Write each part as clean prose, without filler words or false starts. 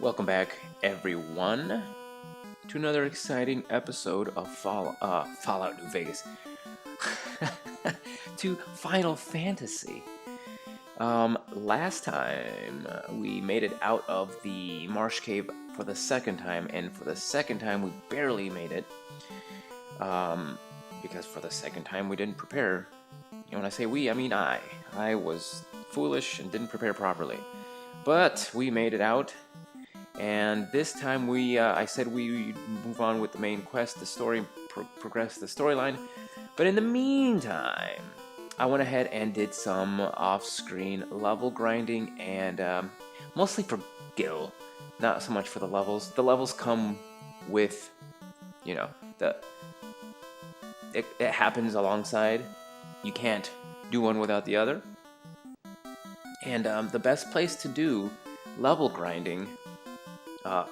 Welcome back, everyone, to another exciting episode of Fallout New Vegas. To Final Fantasy. Last time we made it out of the Marsh Cave for the second time, and for the second time we barely made it. Because for the second time we didn't prepare. And when I say we, I mean I. I was foolish and didn't prepare properly. But we made it out. And this time I said we move on with the main quest, the story, progress the storyline. But in the meantime, I went ahead and did some off-screen level grinding, and mostly for Gil, not so much for the levels. The levels come with, you know, it happens alongside. You can't do one without the other. And the best place to do level grinding.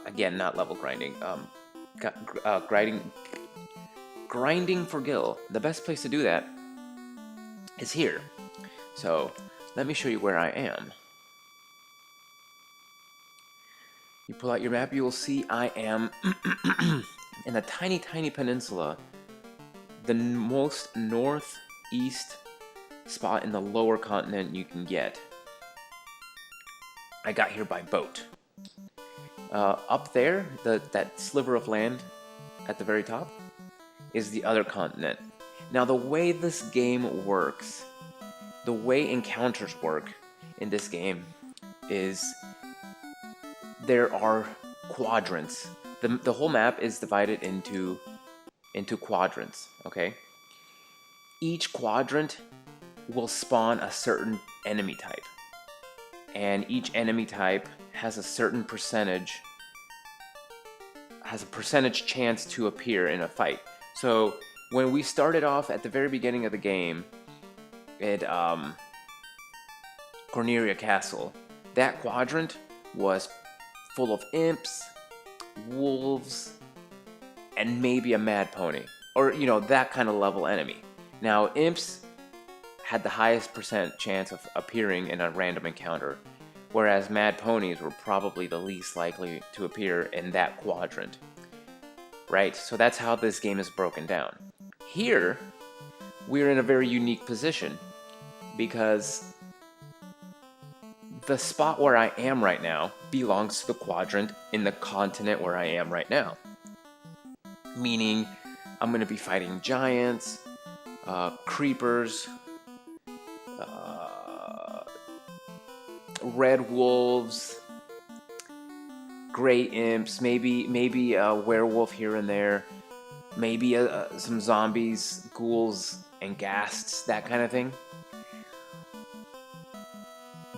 Again, not level grinding. Grinding for Gil. The best place to do that is here. So let me show you where I am. You pull out your map, you will see I am in a tiny, tiny peninsula, the most northeast spot in the lower continent you can get. I got here by boat. Up there, that sliver of land at the very top, is the other continent. Now, the way this game works, the way encounters work in this game, is there are quadrants. The whole map is divided into quadrants, okay? Each quadrant will spawn a certain enemy type. And each enemy type has a certain percentage chance to appear in a fight. So when we started off at the very beginning of the game at Corneria Castle, that quadrant was full of imps, wolves, and maybe a mad pony, or that kind of level enemy. Now, imps had the highest percent chance of appearing in a random encounter, whereas mad ponies were probably the least likely to appear in that quadrant. Right? So that's how this game is broken down. Here, we're in a very unique position, because the spot where I am right now belongs to the quadrant in the continent where I am right now. Meaning, I'm going to be fighting giants, creepers, red wolves, gray imps, maybe a werewolf here and there, maybe some zombies, ghouls, and ghasts, that kind of thing.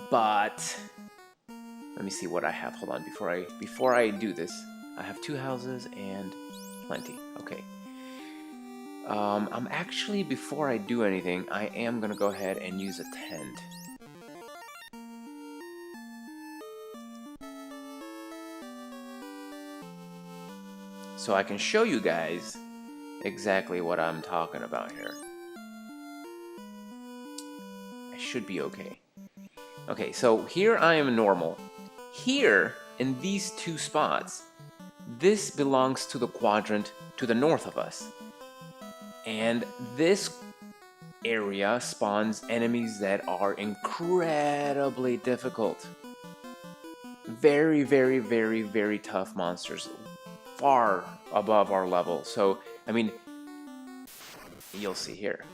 But let me see what I have. Hold on, before I do this, I have 2 houses and plenty. Okay. I'm actually, before I do anything, I am gonna go ahead and use a tent. So I can show you guys exactly what I'm talking about here. I should be okay. Okay, so here I am normal. Here, in these 2 spots, this belongs to the quadrant to the north of us. And this area spawns enemies that are incredibly difficult. Very, very, very, very tough monsters. Far above our level. So, I mean, you'll see here.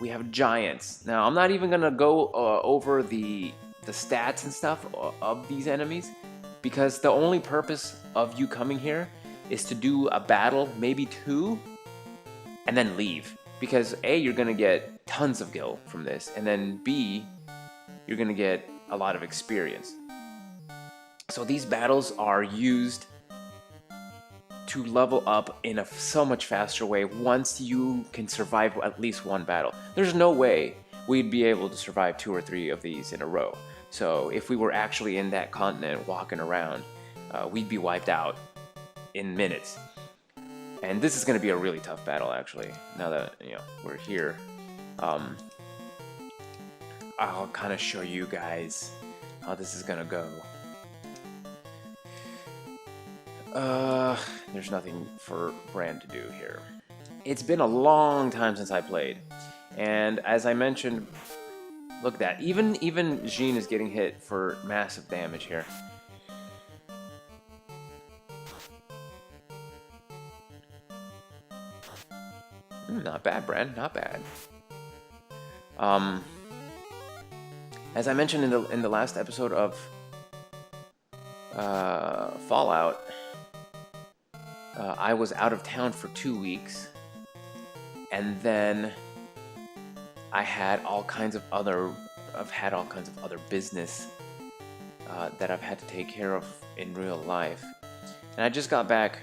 We have giants. Now, I'm not even gonna go over the stats and stuff of these enemies, because the only purpose of you coming here is to do a battle, maybe 2, and then leave. Because A, you're gonna get tons of gil from this, and then B, you're gonna get a lot of experience. So these battles are used to level up in a so much faster way once you can survive at least 1 battle. There's no way we'd be able to survive 2 or 3 of these in a row. So if we were actually in that continent walking around, we'd be wiped out in minutes. And this is going to be a really tough battle, actually, now that we're here. I'll kind of show you guys how this is going to go. There's nothing for Bran to do here. It's been a long time since I played, and as I mentioned, look at that. Even Jean is getting hit for massive damage here. Not bad, Bran. Not bad. As I mentioned in the last episode of Fallout, I was out of town for 2 weeks, and then I've had all kinds of other business that I've had to take care of in real life. And I just got back.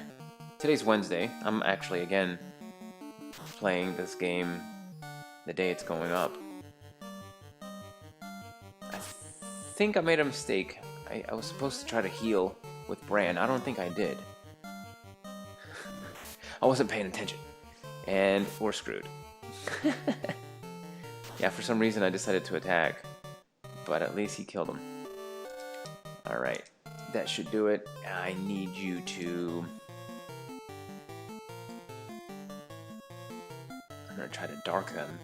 Today's Wednesday. I'm actually again playing this game the day it's going up. I think I made a mistake. I was supposed to try to heal with Bran. I don't think I did. I wasn't paying attention. And we're screwed. Yeah, for some reason I decided to attack. But at least he killed him. Alright. That should do it. I need you to... I'm gonna try to dark them.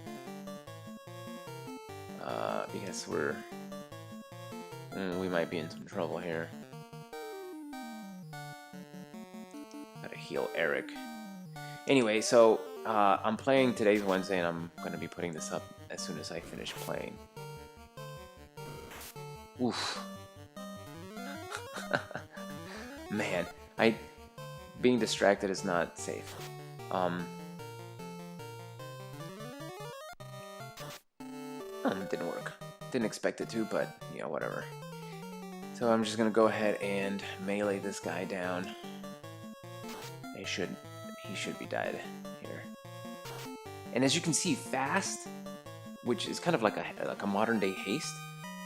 Because we might be in some trouble here. Gotta heal Eric. Anyway, so I'm playing today's Wednesday, and I'm gonna be putting this up as soon as I finish playing. Oof. Man, being distracted is not safe. Didn't work. Didn't expect it to, but yeah, whatever. So I'm just gonna go ahead and melee this guy down. He should be dead here. And as you can see, fast, which is kind of like a modern day haste.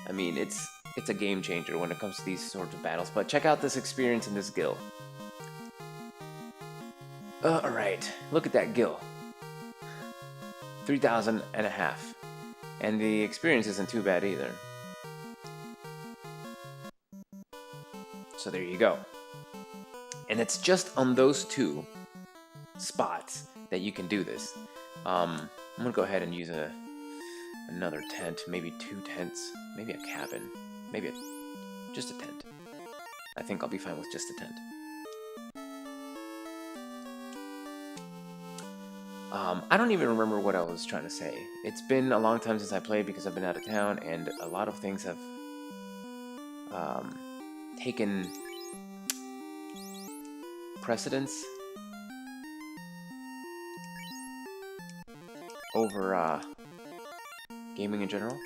I mean, it's a game changer when it comes to these sorts of battles. But check out this experience in this guild. All right, look at that gill. 3,000 and a half. And the experience isn't too bad either. So there you go. And it's just on those two spots that you can do this. I'm gonna go ahead and use another tent, maybe 2 tents, maybe a cabin, maybe just a tent. I think I'll be fine with just a tent. I don't even remember what I was trying to say. It's been a long time since I played because I've been out of town, and a lot of things have taken precedence over gaming in general.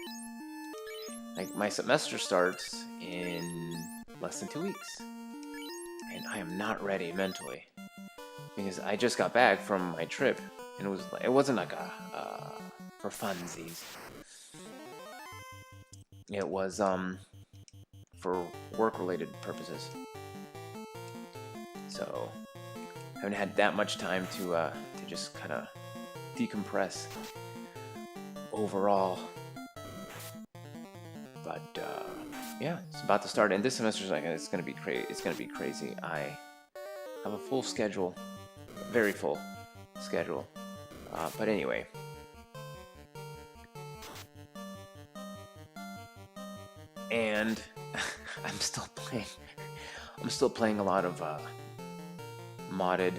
Like, my semester starts in less than 2 weeks, and I am not ready mentally because I just got back from my trip. And it wasn't like for funsies. It was for work-related purposes. So I haven't had that much time to just kind of decompress overall. But yeah, it's about to start, and this semester's like it's gonna be crazy. I have a full schedule, very full schedule. But anyway, and I'm still playing a lot of modded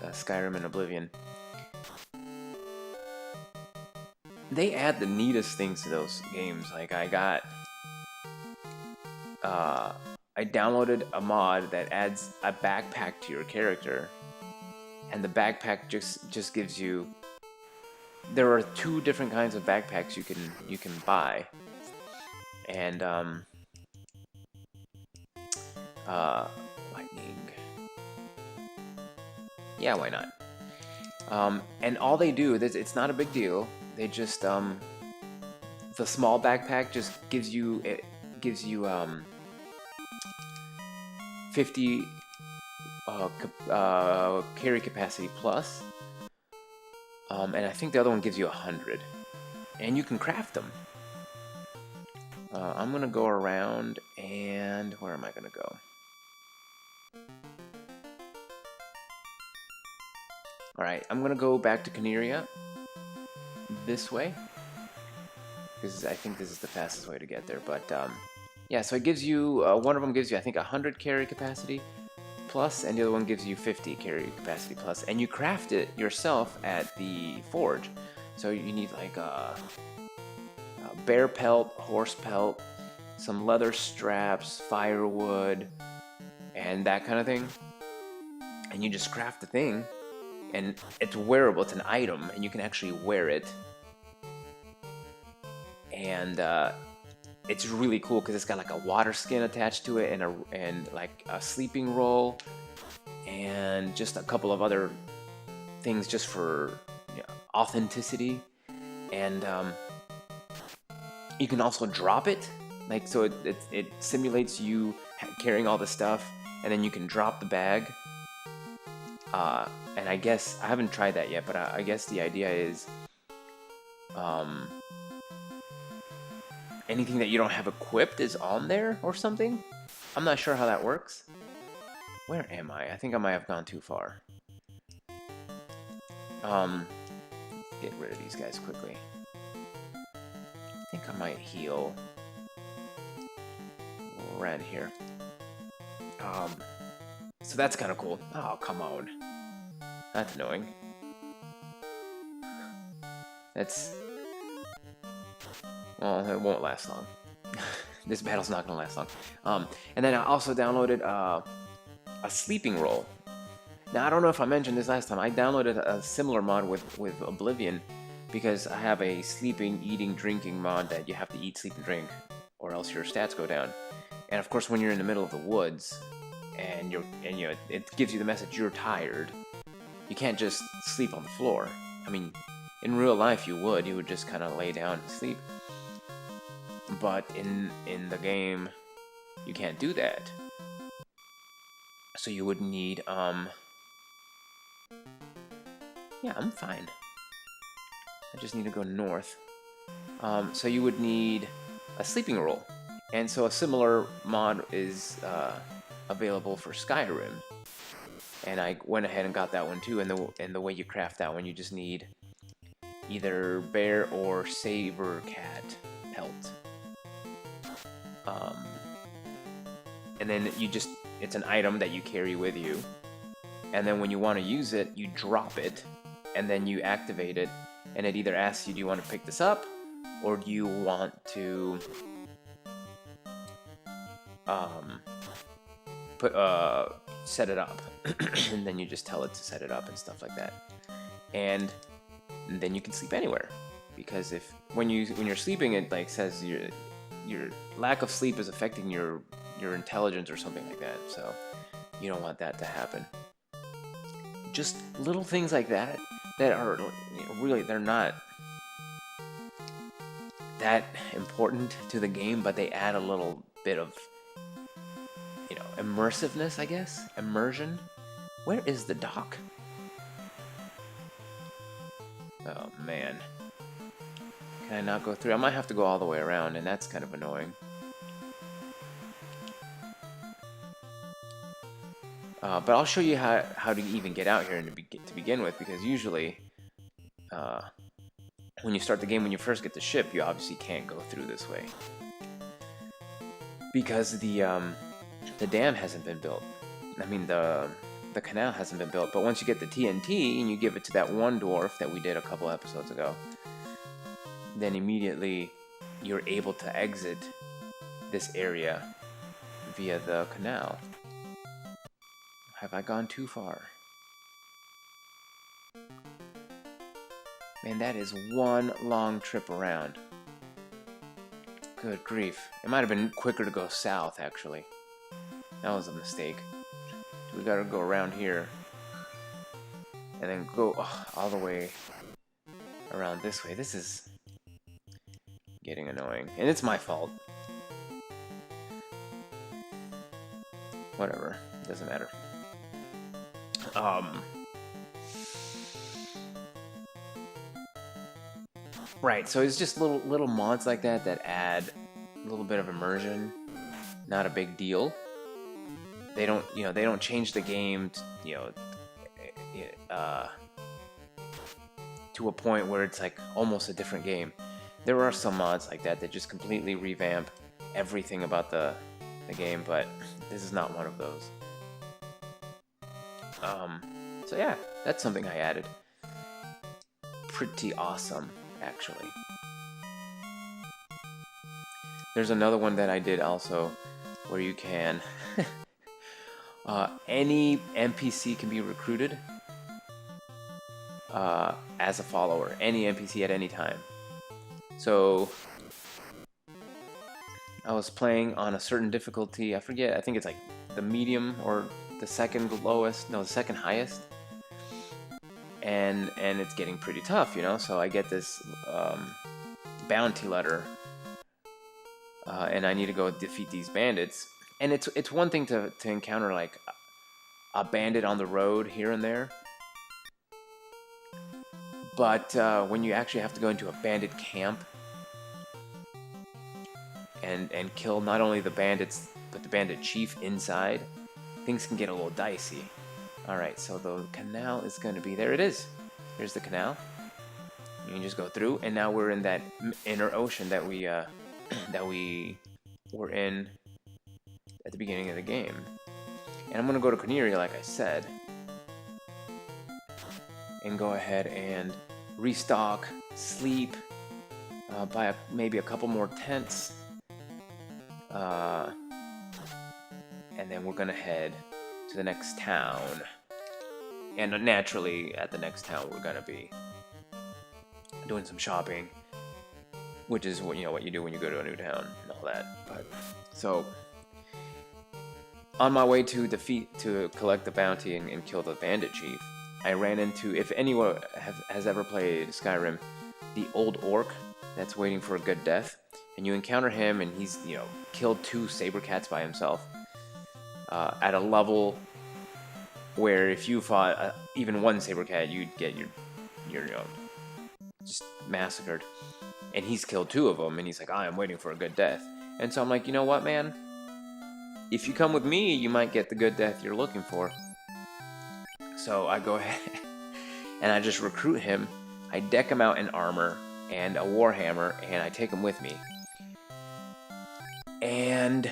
Skyrim and Oblivion. They add the neatest things to those games. Like I downloaded a mod that adds a backpack to your character, and the backpack just gives you. There are 2 different kinds of backpacks you can buy, and lightning. Yeah, why not? And all they do, it's not a big deal. They just the small backpack just gives you 50 carry capacity plus. And I think the other one gives you 100. And you can craft them. I'm gonna go around, and where am I gonna go? Alright, I'm gonna go back to Caneria this way, because I think this is the fastest way to get there. But yeah, so it gives you, one of them gives you, I think, 100 carry capacity plus, and the other one gives you 50 carry capacity plus, and you craft it yourself at the forge. So you need like a bear pelt, horse pelt, some leather straps, firewood, and that kind of thing. And you just craft the thing, and it's wearable. It's an item, and you can actually wear it. And it's really cool because it's got like a water skin attached to it, and like a sleeping roll, and just a couple of other things just for, you know, authenticity. And you can also drop it, like, so it simulates you carrying all the stuff, and then you can drop the bag. And I guess I haven't tried that yet, but I guess the idea is anything that you don't have equipped is on there or something. I'm not sure how that works. Where am I? I think I might have gone too far. Get rid of these guys quickly. I think I might heal right here. So that's kind of cool. Oh, come on. That's annoying. That's... Well, it won't last long. This battle's not gonna last long. And then I also downloaded a sleeping roll. Now, I don't know if I mentioned this last time. I downloaded a similar mod with Oblivion, because I have a sleeping, eating, drinking mod that you have to eat, sleep, and drink, or else your stats go down. And of course, when you're in the middle of the woods, and you know, it gives you the message you're tired, you can't just sleep on the floor. I mean, in real life you would just kind of lay down and sleep. But in the game, you can't do that. So you would need yeah, I'm fine. I just need to go north. So you would need a sleeping roll. And so a similar mod is available for Skyrim. And I went ahead and got that one too. And the way you craft that one, you just need either bear or saber cat pelt. And then it's an item that you carry with you. And then when you want to use it, you drop it, and then you activate it, and it either asks you, do you want to pick this up, or do you want to set it up? And then you just tell it to set it up and stuff like that. And then you can sleep anywhere, because when you're sleeping, it like says your lack of sleep is affecting your intelligence or something like that. So you don't want that to happen. Just little things like that are, you know, really, they're not that important to the game, but they add a little bit of, you know, immersiveness, I guess. Immersion. Where is the dock? Oh man. Can I not go through? I might have to go all the way around, and that's kind of annoying. But I'll show you how to even get out here to begin with, because usually when you start the game, when you first get the ship, you obviously can't go through this way, because the dam hasn't been built. I mean, the canal hasn't been built. But once you get the TNT and you give it to that one dwarf that we did a couple episodes ago, then immediately you're able to exit this area via the canal. Have I gone too far? Man, that is one long trip around. Good grief. It might have been quicker to go south, actually. That was a mistake. We gotta go around here. And then go all the way around this way. This is getting annoying. And it's my fault. Whatever. Doesn't matter. Right, so it's just little mods like that add a little bit of immersion. Not a big deal. They don't change the game, to a point where it's like almost a different game. There are some mods like that that just completely revamp everything about the game, but this is not one of those. So yeah, that's something I added. Pretty awesome, actually. There's another one that I did also, where you can... any NPC can be recruited as a follower. Any NPC at any time. So... I was playing on a certain difficulty, I forget, I think it's like the medium or the second lowest, no, the second highest. And it's getting pretty tough, you know, so I get this bounty letter, and I need to go defeat these bandits. And it's one thing to encounter like a bandit on the road here and there, but when you actually have to go into a bandit camp and kill not only the bandits, but the bandit chief inside, things can get a little dicey. Alright, so the canal is going to be... There it is! Here's the canal. You can just go through, and now we're in that inner ocean that we were in at the beginning of the game. And I'm going to go to Corneria, like I said, and go ahead and restock, sleep, buy maybe a couple more tents, and then we're gonna head to the next town. And naturally, at the next town, we're gonna be doing some shopping, which is what you do when you go to a new town and all that. But so, on my way to collect the bounty and kill the bandit chief, I ran into, if anyone has ever played Skyrim, the old orc that's waiting for a good death. And you encounter him, and he's, killed 2 saber cats by himself at a level where if you fought even 1 saber cat, you'd get your just massacred. And he's killed 2 of them, and he's like, I am waiting for a good death. And so I'm like, you know what, man? If you come with me, you might get the good death you're looking for. So I go ahead and I just recruit him. I deck him out in armor and a warhammer, and I take him with me. And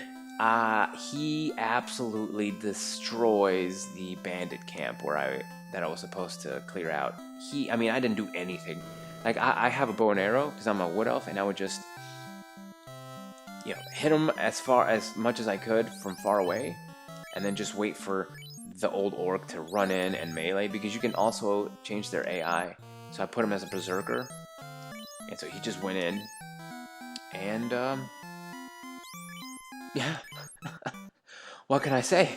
he absolutely destroys the bandit camp that I was supposed to clear out. I mean, I didn't do anything. Like, I have a bow and arrow because I'm a wood elf, and I would just, hit him as much as I could from far away, and then just wait for the old orc to run in and melee, because you can also change their AI. So I put him as a berserker, and so he just went in, and yeah. What can I say?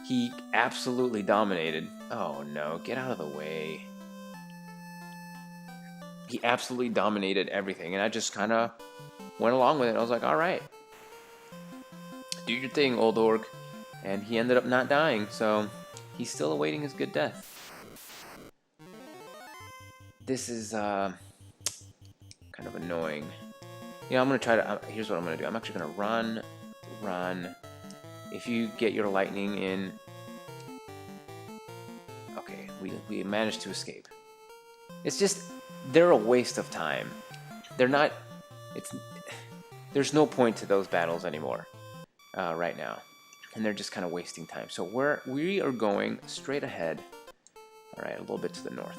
He absolutely dominated. Oh no, get out of the way. He absolutely dominated everything, and I just kind of went along with it. I was like, alright, do your thing, old orc. And he ended up not dying, so he's still awaiting his good death. This is kind of annoying. I'm going to try to... here's what I'm going to do. I'm actually going to run. If you get your lightning in... Okay, we managed to escape. It's just... They're a waste of time. They're not... There's no point to those battles anymore right now. And they're just kind of wasting time. So we are going straight ahead. Alright, a little bit to the north.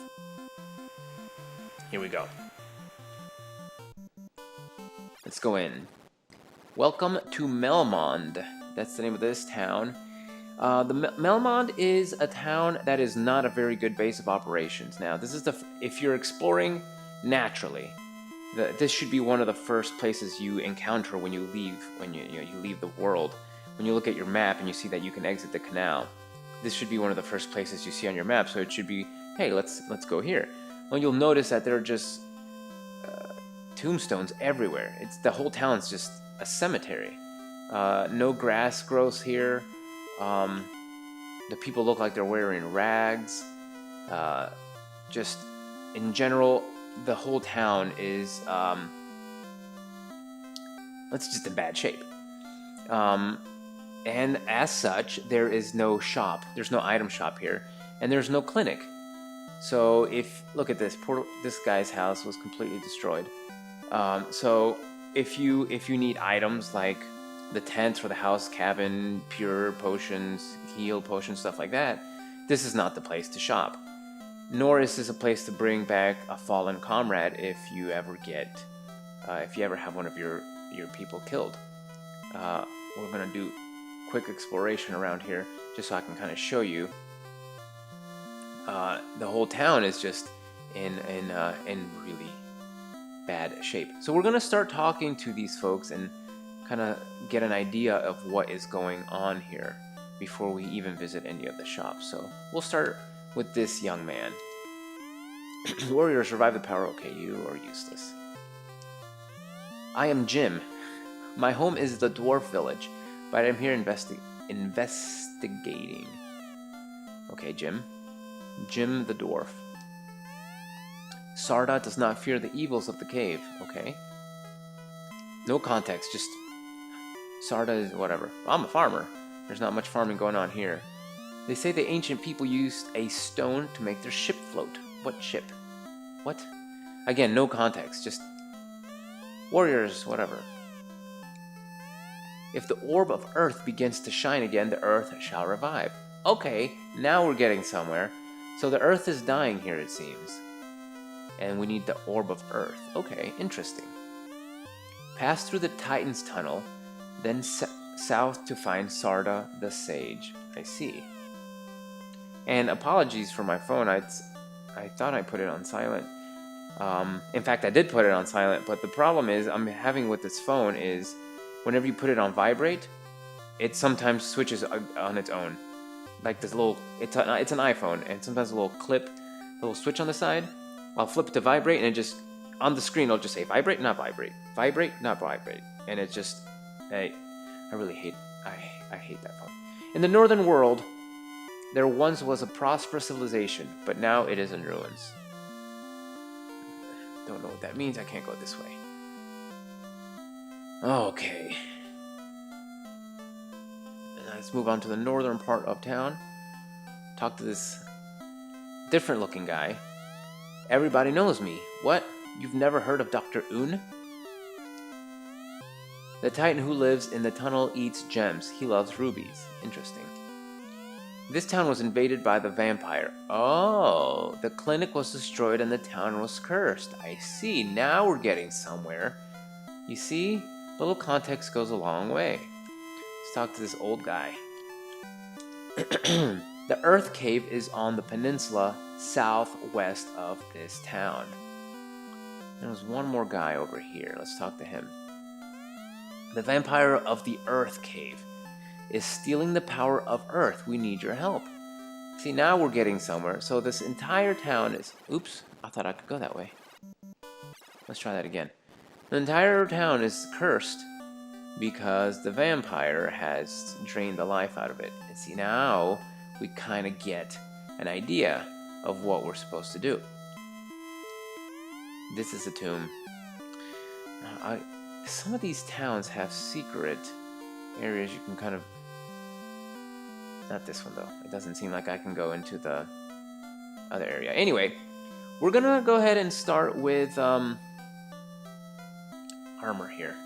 Here we go. Let's go in. Welcome to Melmond. That's the name of this town. Melmond is a town that is not a very good base of operations. Now, this is if you're exploring naturally, this should be one of the first places you encounter when you leave you leave the world. When you look at your map and you see that you can exit the canal, this should be one of the first places you see on your map. So it should be, hey, let's go here. Well, you'll notice that there are just tombstones everywhere. The whole town's just a cemetery. No grass grows here. The people look like they're wearing rags. Just in general, the whole town is it's just in bad shape. And as such, there is no shop. There's no item shop here, and there's no clinic. So if look at this, this guy's house was completely destroyed. So if you need items like the tent for the house cabin, pure potions, heal potions, stuff like that, this is not the place to shop. Nor is this a place to bring back a fallen comrade if you ever have one of your people killed. We're gonna do quick exploration around here just so I can kind of show you. The whole town is just in really bad shape. So we're gonna start talking to these folks and kind of get an idea of what is going on here before we even visit any of the shops. So we'll start with this young man. Warriors, revive the power. Okay, you are useless. I am Jim. My home is the dwarf village, but I'm here investigating. Okay, Jim. Jim the dwarf. Sarda does not fear the evils of the cave. Okay. No context, just Sarda is whatever. I'm a farmer. There's not much farming going on here. They say the ancient people used a stone to make their ship float. What ship? What? Again, no context, just warriors, whatever. If the orb of earth begins to shine again, the earth shall revive. Okay, now we're getting somewhere. So the earth is dying here, it seems. And we need the orb of earth. Okay, interesting. Pass through the Titan's tunnel, then south to find Sarda the Sage. I see. And apologies for my phone. I thought I put it on silent. In fact, I did put it on silent, but the problem is I'm having with this phone is whenever you put it on vibrate, it sometimes switches on its own. Like this little, it's an iPhone, and sometimes a little clip, a little switch on the side, I'll flip it to vibrate, and it just, on the screen, it'll just say vibrate, not vibrate, vibrate, not vibrate, and it's just, I really hate, I hate that phone. In the northern world, there once was a prosperous civilization, but now it is in ruins. Don't know what that means, I can't go this way. Okay. Let's move on to the northern part of town. Talk to this different looking guy. Everybody knows me. What? You've never heard of Dr. Un? The Titan who lives in the tunnel eats gems. He loves rubies. Interesting. This town was invaded by the vampire. Oh, the clinic was destroyed and the town was cursed. I see. Now we're getting somewhere. You see? Little context goes a long way. Let's talk to this old guy. The Earth Cave is on the peninsula southwest of this town. There's one more guy over here. Let's talk to him. The vampire of the Earth Cave is stealing the power of Earth. We need your help. See, now we're getting somewhere. So this entire town is... Oops, I thought I could go that way. Let's try that again. The entire town is cursed because the vampire has drained the life out of it. And see, now we kind of get an idea of what we're supposed to do. This is a tomb. Some of these towns have secret areas you can kind of... Not this one, though. It doesn't seem like I can go into the other area. Anyway, we're gonna go ahead and start with armor here.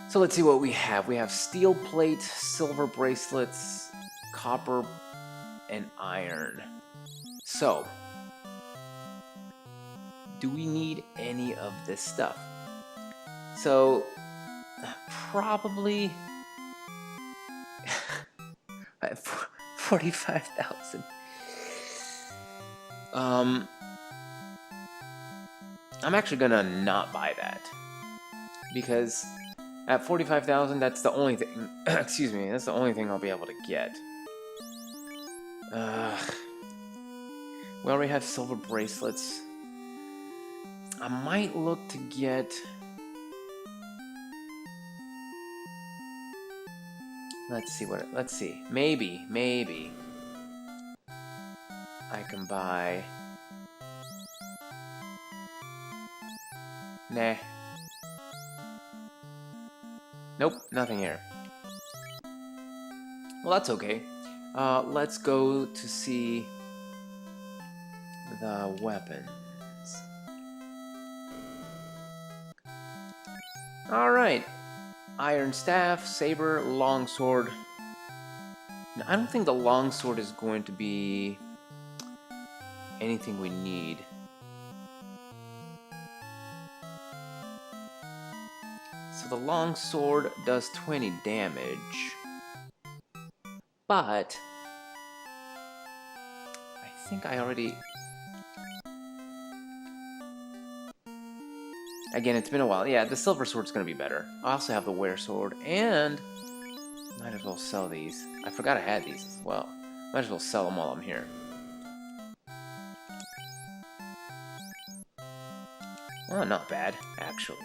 So let's see what we have. We have steel plate, silver bracelets, copper, and iron. So, do we need any of this stuff? So, probably 45,000. I'm actually gonna not buy that because at 45,000, that's the only thing. Excuse me, that's the only thing I'll be able to get. We already have silver bracelets. I might look to get... Let's see. Maybe I can buy... Nah. Nope, nothing here. Well, that's okay. Let's go to see the weapons. Alright. Iron staff, saber, longsword. Now, I don't think the longsword is going to be anything we need. So the longsword does 20 damage. But I think I already... Again, it's been a while. Yeah, the silver sword's going to be better. I also have the wear sword, and might as well sell these. I forgot I had these as well. Might as well sell them while I'm here. Oh, not bad, actually.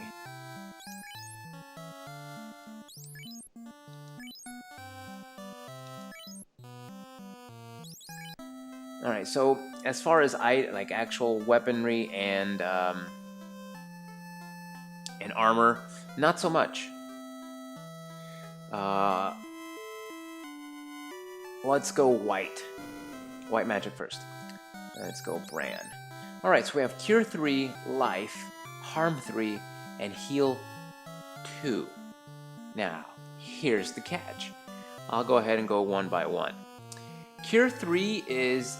Alright, so as far as like actual weaponry and armor, not so much. Let's go white. White magic first. Let's go Bran. Alright, so we have Cure 3, Life, Harm 3, and Heal 2. Now, here's the catch. I'll go ahead and go one by one. Cure 3 is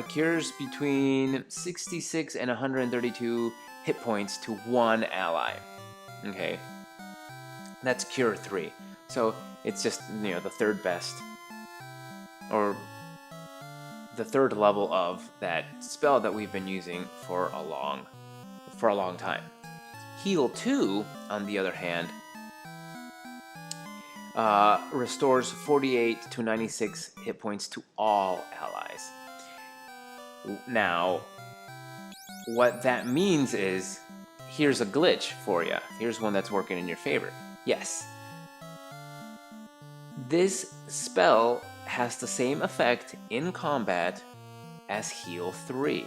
cures between 66 and 132 hit points to one ally. Okay, that's Cure 3. So it's just, you know, the third best, or the third level of that spell that we've been using for a long time. Heal 2, on the other hand, restores 48 to 96 hit points to all allies. Now, what that means is, here's a glitch for you. Here's one that's working in your favor. Yes. This spell has the same effect in combat as Heal 3.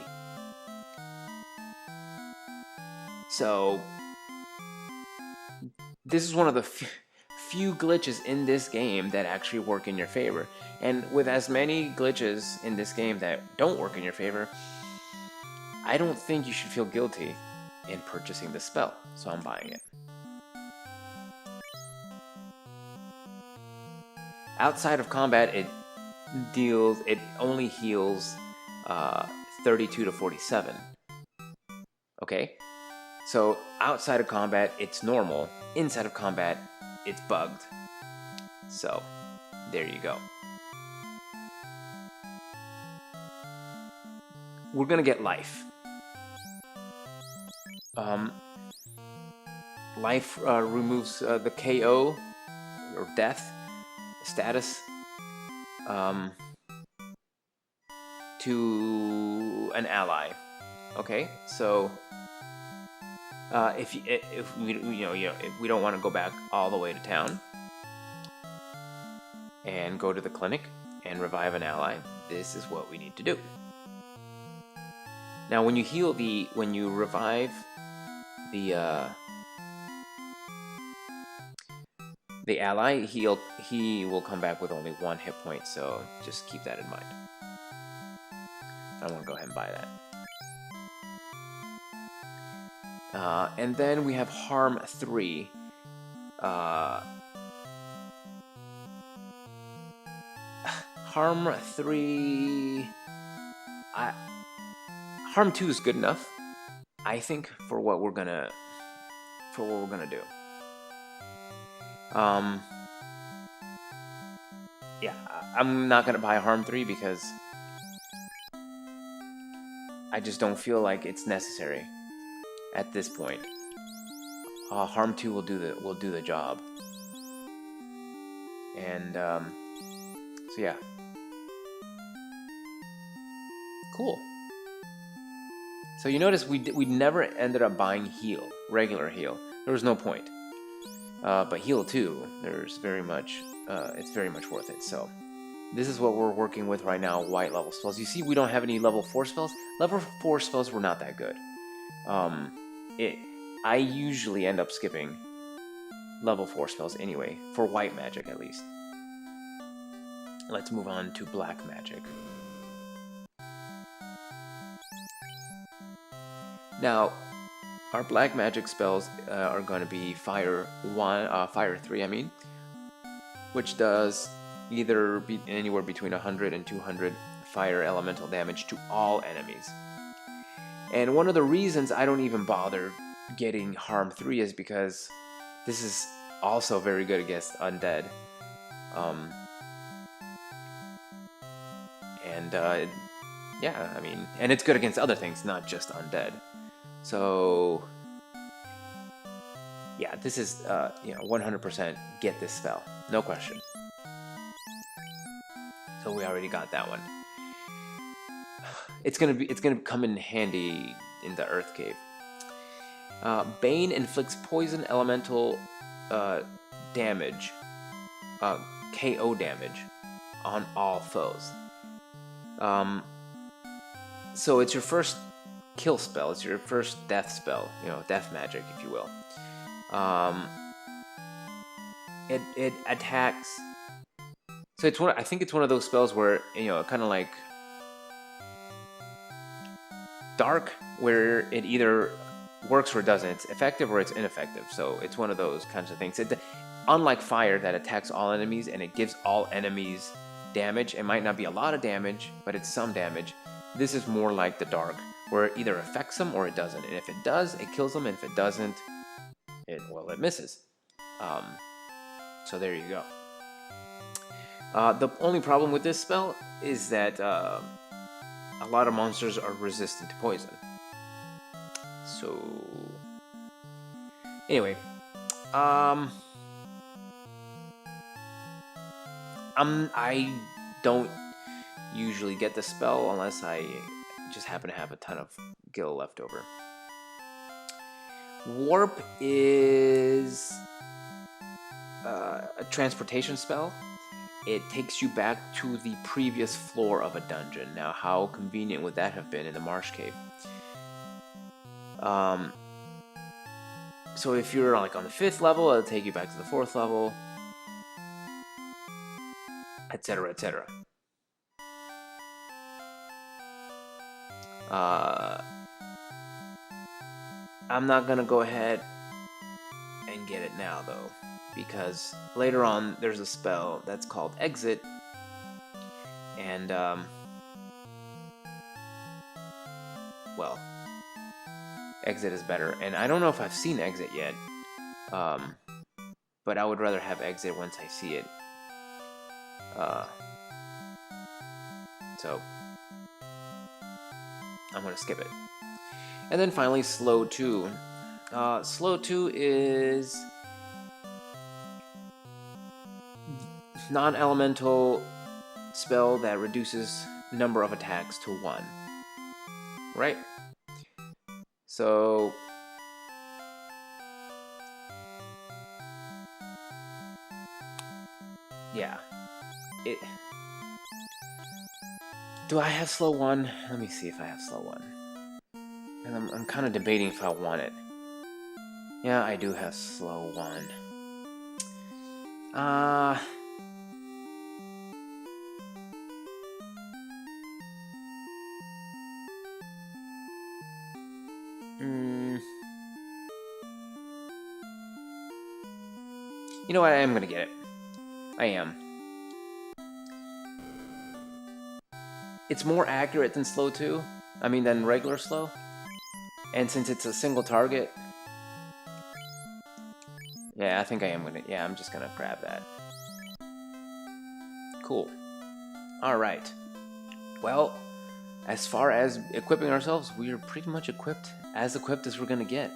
So, this is one of the few glitches in this game that actually work in your favor. And with as many glitches in this game that don't work in your favor, I don't think you should feel guilty in purchasing the spell, so I'm buying it. Outside of combat, it only heals 32 to 47. Okay? So outside of combat, it's normal. Inside of combat, it's bugged. So, there you go. We're gonna get life. Life removes the KO, or death, status, to an ally. Okay, so if we don't want to go back all the way to town and go to the clinic and revive an ally, this is what we need to do. Now, when you revive the ally, he will come back with only 1 hit point, so just keep that in mind. I want to go ahead and buy that. And then we have Harm 3. Harm 3... Harm 2 is good enough, I think, for what we're gonna do. Yeah, I'm not gonna buy Harm 3 because I just don't feel like it's necessary at this point. Harm 2 will do the job. And so yeah. Cool. So you notice we never ended up buying regular heal. There was no point. But heal 2, it's very much worth it. So this is what we're working with right now, white level spells. You see, we don't have any level 4 spells. Level 4 spells were not that good. I usually end up skipping level 4 spells anyway, for white magic at least. Let's move on to black magic. Now, our black magic spells are going to be Fire 3, I mean, which does either be anywhere between 100 and 200 fire elemental damage to all enemies. And one of the reasons I don't even bother getting Harm 3 is because this is also very good against undead. Yeah, I mean, and it's good against other things, not just undead. So, yeah, this is, 100% get this spell, no question. So we already got that one. It's gonna come in handy in the Earth Cave. Bane inflicts poison elemental damage, KO damage, on all foes. So it's your first kill spell. It's your first death spell. Death magic, if you will. It attacks. So I think it's one of those spells where kind of like Dark, where it either works or doesn't. It's effective or it's ineffective. So it's one of those kinds of things. Unlike Fire that attacks all enemies and it gives all enemies damage, it might not be a lot of damage, but it's some damage. This is more like the Dark, where it either affects them or it doesn't. And if it does, it kills them. And if it doesn't, it misses. So there you go. The only problem with this spell is that a lot of monsters are resistant to poison. So anyway, I don't usually get the spell unless I just happen to have a ton of gil left over. Warp is a transportation spell. It takes you back to the previous floor of a dungeon. Now, how convenient would that have been in the Marsh Cave? So if you're like on the 5th level, it'll take you back to the 4th level, etc., etc. I'm not gonna go ahead and get it now, though, because later on there's a spell that's called Exit, and well, Exit is better, and I don't know if I've seen Exit yet, but I would rather have Exit once I see it. So I'm gonna skip it. And then finally, Slow 2. Slow 2 is non-elemental spell that reduces number of attacks to 1. Right? So yeah. Do I have Slow 1? Let me see if I have Slow 1. And I'm kind of debating if I want it. Yeah, I do have Slow 1. You know what? I am gonna get it. I am. It's more accurate than Slow 2. I mean, than regular Slow. And since it's a single target, yeah, I think I am gonna. Yeah, I'm just gonna grab that. Cool. All right. Well, as far as equipping ourselves, we are pretty much equipped as we're gonna get.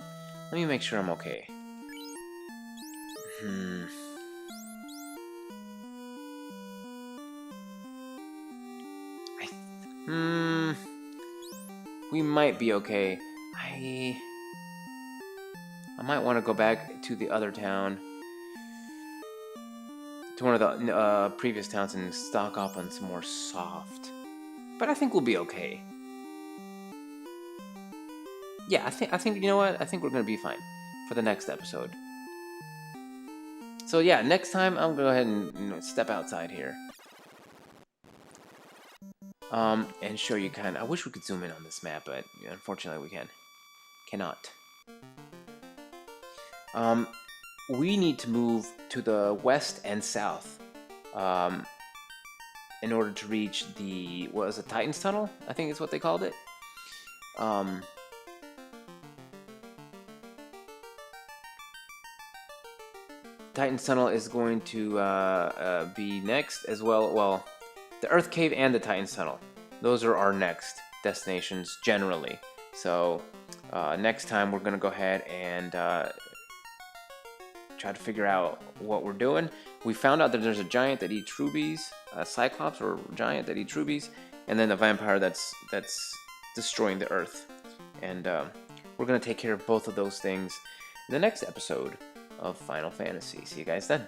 Let me make sure I'm okay. We might be okay. I might want to go back to the other town, to one of the previous towns, and stock up on some more soft. But I think we'll be okay. Yeah, I think you know what? I think we're gonna be fine for the next episode. So yeah, next time I'll go ahead and step outside here. And show you kind of... I wish we could zoom in on this map, but unfortunately we cannot. We need to move to the west and south in order to reach the... what was it? Titan's Tunnel? I think is what they called it. Titan's Tunnel is going to be next as well. Well, the Earth Cave and the Titan's Tunnel. Those are our next destinations generally. So next time we're going to go ahead and try to figure out what we're doing. We found out that there's a giant that eats rubies, a Cyclops or giant that eats rubies, and then a vampire that's destroying the Earth. And we're going to take care of both of those things in the next episode of Final Fantasy. See you guys then.